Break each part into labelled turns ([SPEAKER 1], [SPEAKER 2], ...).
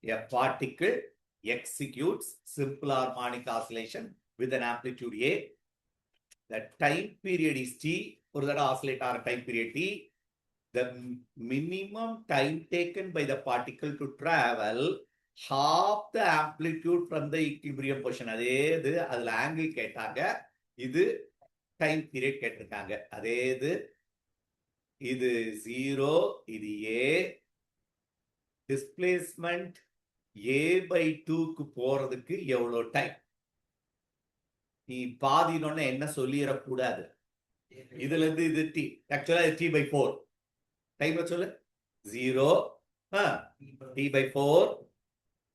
[SPEAKER 1] A particle executes simple harmonic oscillation with an amplitude A. The time period is T. ஒரு தடவை oscillate ஆகிற time period T. The minimum time taken by the particle to travel half the amplitude from the equilibrium position. அதே இது அதுல angle கேட்டாங்க, இது time period கேட்டிருக்காங்க. அதே இது 0, இது A. டிஸ்பிளேஸ்மெண்ட் A/2க்கு போறதுக்கு எவ்வளவு டைம்? நீ பாதினோன்னு என்ன சொல்லிடக்கூடாது. இதுல இருந்து இது T. ஆக்சுவலா இது T/4. டைம் சொல்லு. 0, T/4,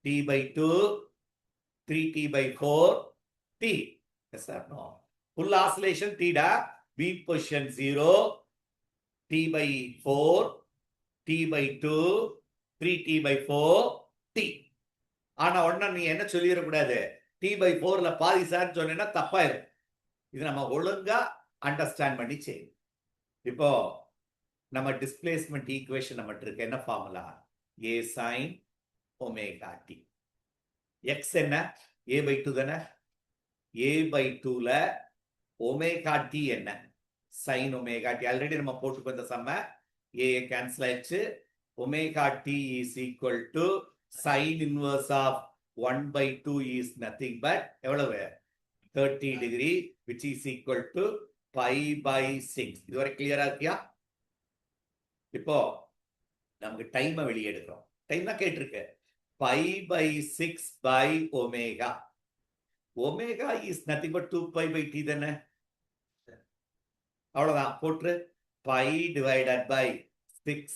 [SPEAKER 1] T/2, 3T/4, T. Yes or no? Full oscillation T da. Beat position 0, T/4, T/2, 3T/4, T. ஆனா உடனே நீ என்ன சொல்லிடக்கூடாது, T/4ல பாதி சார் சொன்னா தப்பாயிரும். இது நம்ம ஒழுங்கா அண்டர்ஸ்டாண்ட் பண்ணி செய்யும். இப்போ நம்ம டிஸ்பிளேஸ்மெண்ட் ஈக்குவேஷன் நம்மகிட்ட இருக்கு. என்ன formula? A sin omega t. X என்ன? A/2 தானே. A/2ல ஒமேகா டி என்ன? Sine omega t. ஆல்ரெடி நம்ம போட்டு இந்த சம்ம A கேன்சல் ஆயிடுச்சு. Omega t is equal to sine inverse of 1/2 is nothing but எவ்வளவு? 30 degree, which is equal to π/6. இதுவரை கிளியரா இருக்கியா? இப்போ நமக்கு டைம் வெளியே எடுக்கிறோம். டைம் தான் கேட்டிருக்கு. π/6 by omega. Omega is nothing but 2π/t தானே. அவ்வளவுதான் போட்டு π divided by 6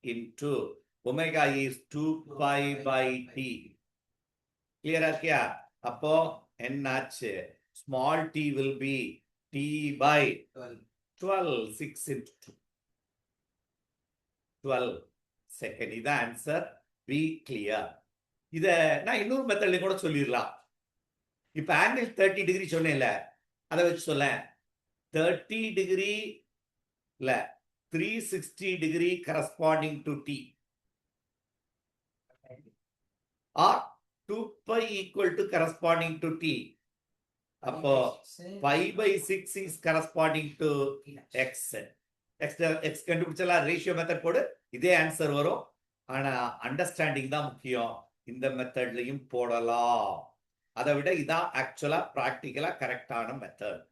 [SPEAKER 1] into omega is 2π/t. கிளியரா இருக்கியா? அப்போ என்னாச்சு? Small t will be t/12. 6 into 2, 12 second. இது ஆன்சர். B clear. இத நான் இன்னொரு மெத்தட்ல கூட சொல்லிடலாம். இப்ப ஆங்கிள் 30 டிகிரி சொன்னேன்ல, அதை வச்சு சொல்ல. 30 degree 360 degree corresponding to t or 2π equal to corresponding to t. அப்போ π/6 is corresponding to x. x கண்டுபிடிச்சலாம். ரேஷியோ மெத்தட் போடு, இதே ஆன்சர் வரும். ஆனா அண்டர்ஸ்டாண்டிங் தான் முக்கியம். இந்த மெத்தட்லையும் போடலாம். அதை விட இதான் ஆக்சுவலா பிராக்டிக்கலா கரெக்டான மெத்தட்.